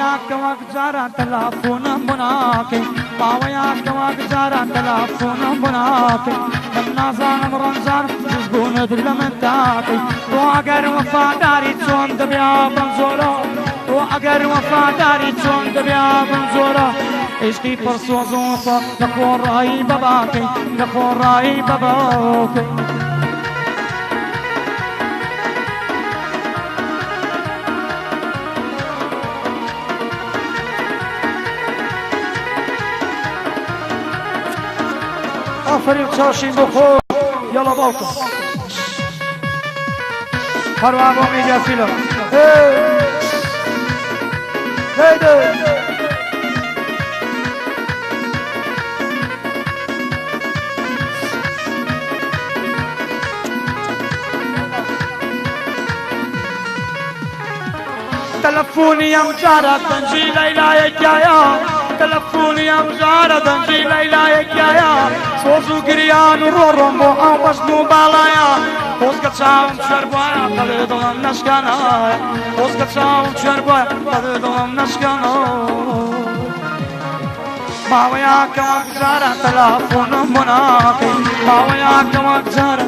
وقت جارا تلافونم بناکه باویاک وقت جارا تلافونم بناکه من نازانم رمزان جزبون دلم تاکه تو اگر وفاداری چون دبیا بنزورا تو اگر وفاداری چون دبیا بنزورا عشقی پر سوزون فا نخور رای باباکه نخور رای باباکه آفرین چاشین بخور یالا باوکو پروا با میگه فیلم هیده تلفوني يا مجارة تنجي ليلى يا تلفوني يا مجارة تنجي ليلى يا سوزو قريان ورورم بو او بشنو بالايا Pozga čavom čerboja, kada dolam naškana Pozga čavom čerboja, kada dolam naškana Mavaya kamak jara telefonum bunake Mavaya kamak jara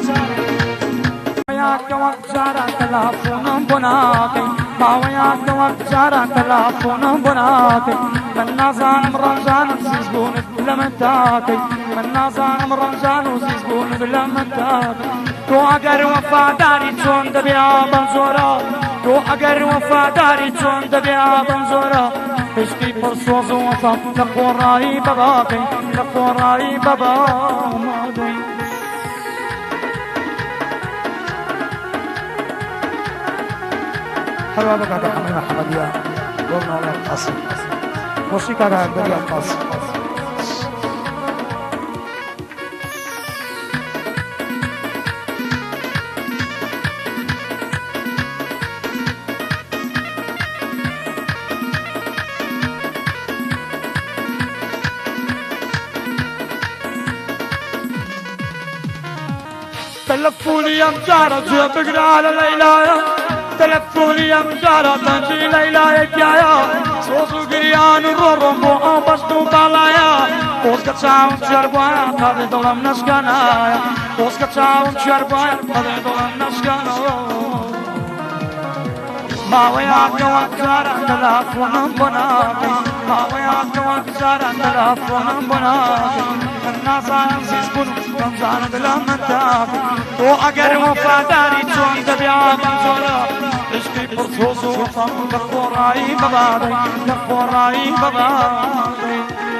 Mavaya kamak jara telefonum bunake Mavaya kamak jara telefonum bunake من نازان مرنجان وزيزبون بلمتاكي من نازان مرنجان وزيزبون بلمتاكي تو اگر وفاداری چون دبیا بنزورا تو اگر وفاداری چون دبیا بنزورا عشقی پر سوز و وفا نخورایی باباکی نخورایی بابا حلوة بك هذا حميمة حمدية قولنا الله القاسم موسيقى هذا الدنيا القاسم تلفوني يا مجارة جيبك على ليلى تلفوني يا مجارة تنجي ليلى يا سوزو قريان ورورم بو او بشتو بالايا Pozga čavom čerboja, kada dolam naškana Pozga čavom čerboja, kada dolam naškana Mavaya kamak jara telefonum bunake Mavaya kamak jara telefonum bunake Nazanım siz bunu Ramzan dilementake To agar vafadari çon debya manzora Eşki por sozu vafam Nakhorai babade Nakhorai babade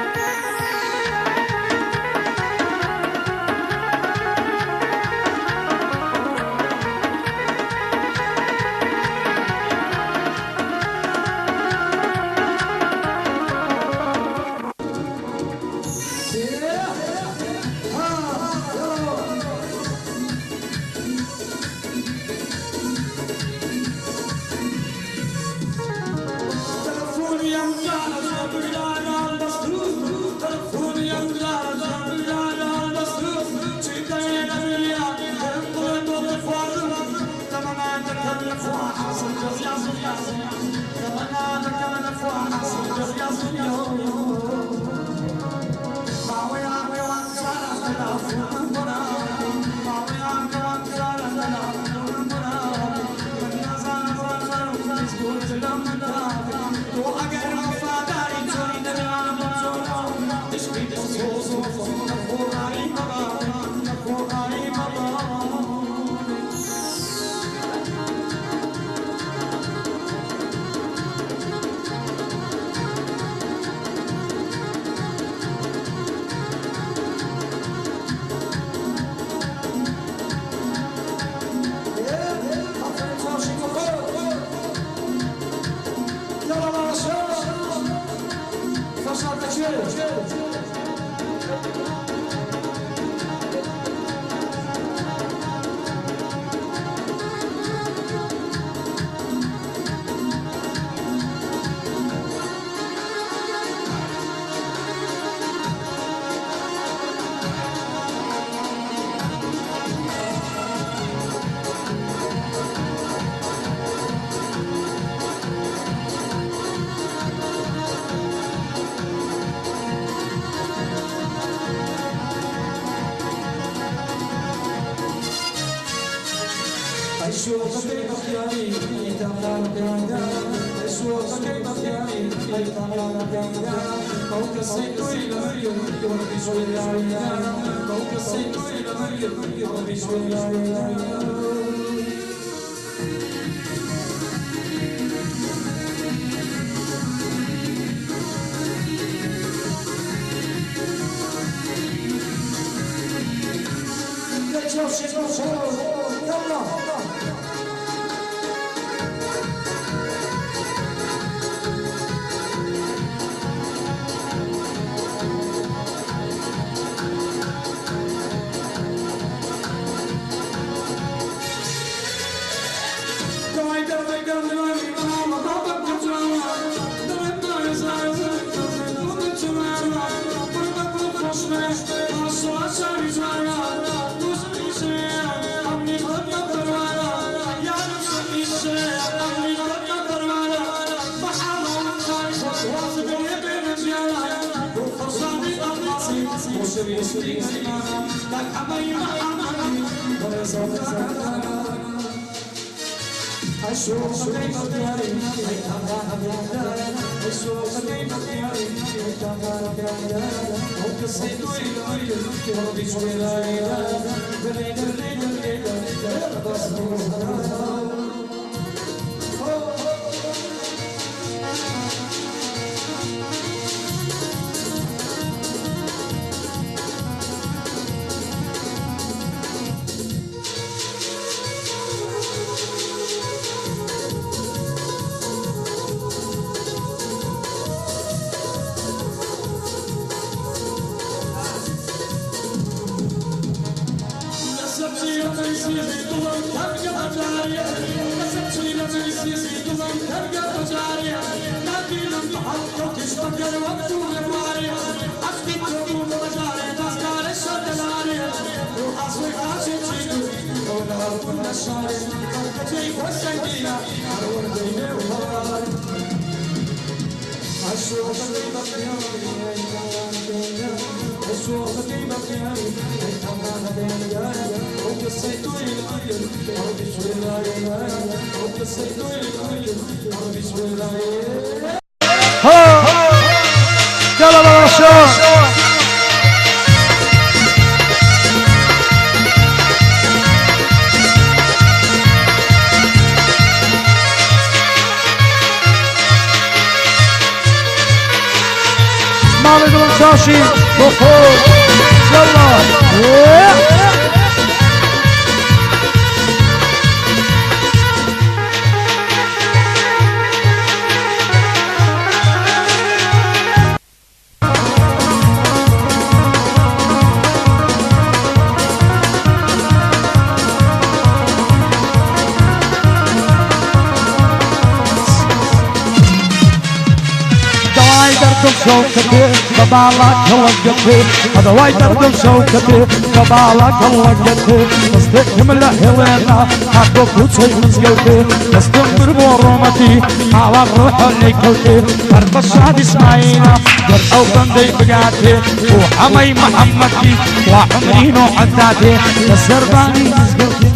شوكتي قبالك وقتي هذا وايد اردم شوكتي قبالك وقتي تصدق من الهوانا حقك وشي مسقلتي تصدق برمتي على الروح اللي كلتي حرب الشهد اسماعيلة قرأوا بندي بقاتي وحمي محمدي وعمري نوع عداتي السرباني مسقلتي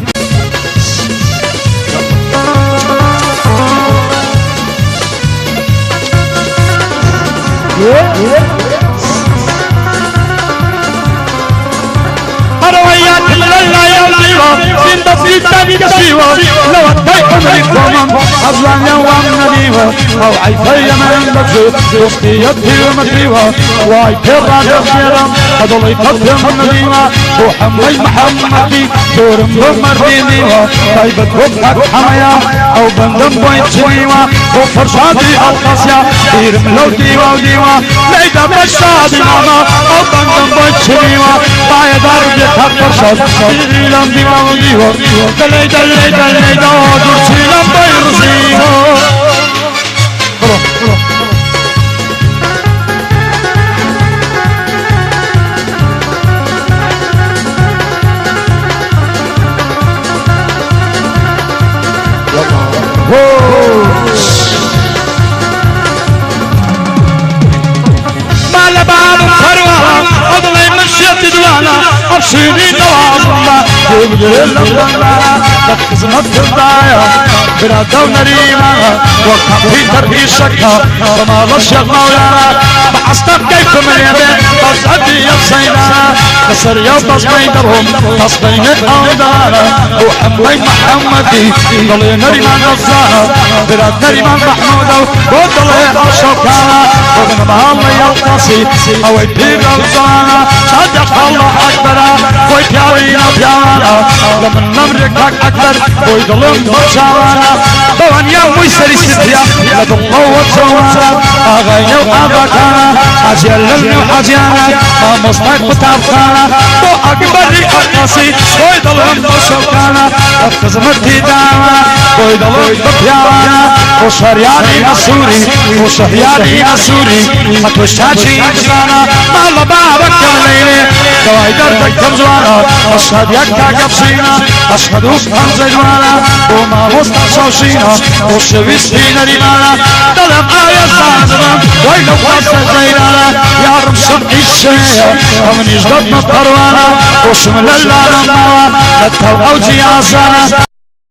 أرويات الليلة يا نيوة سند سيدة بيجسيوة لو أتاي عمري كمان أبلان يوم نديوة أو عيفية من بجيب يفتي يدي ومديوة واي كرا جسيرا هدولي قدم نديوة وحمي محمدي دورم بمردينيوة طيبة وقتك حميا أو بندم بويت شنيوة وفرشادي القاسية ديرم لو ديوة وديوة ليدا بشادي ماما أو بندم بويت شنيوة باية دارجي فرشاد ديرم ديوة وديوة دليدا ليدا ليدا درسيلم بيرسيوة أرشيني نوازنا يلا بنا تخزمت الضايا برادة ونريمة وقف في دربي شكا وما لشيخ مولانا بعصتك كيف من يمين بصعدي يبصينا بصر يوبص بينهم تصبين الأوضانا وحمي محمدي ضلي نريمان نصانا براد نريمان محمودة وضلي أشوكانا وابن مهالي يلقصي أوي بيب الزانا صدق الله أكبر وي بيارينا بيانا لمن نمرك أكبر وي ظلم بجانا طبعا يوم ويسري ستيا لدى الله وجوانا أغيني وأبكانا أجيال للني وحجيانا ما مصطيق بتابخانا تو أكبر أقصي وي ظلم بشوكانا أفزمت دانا وي ظلم بيانا وشرياني نسوري وشهياني نسوري متوشتاجي إنسانا ما لبابك الليلة دواي دردك تمزوانا أشهد يكا قبسينا أشهد وفهم زيدوانا وما مستشوشينا وشويستينا ديمانا دلم آية زازنا ويلو قصة زيدانا يا رب شمعي الشيء ومن يجدد مطروانا وشمل اللعنة نتو أوجي عزانا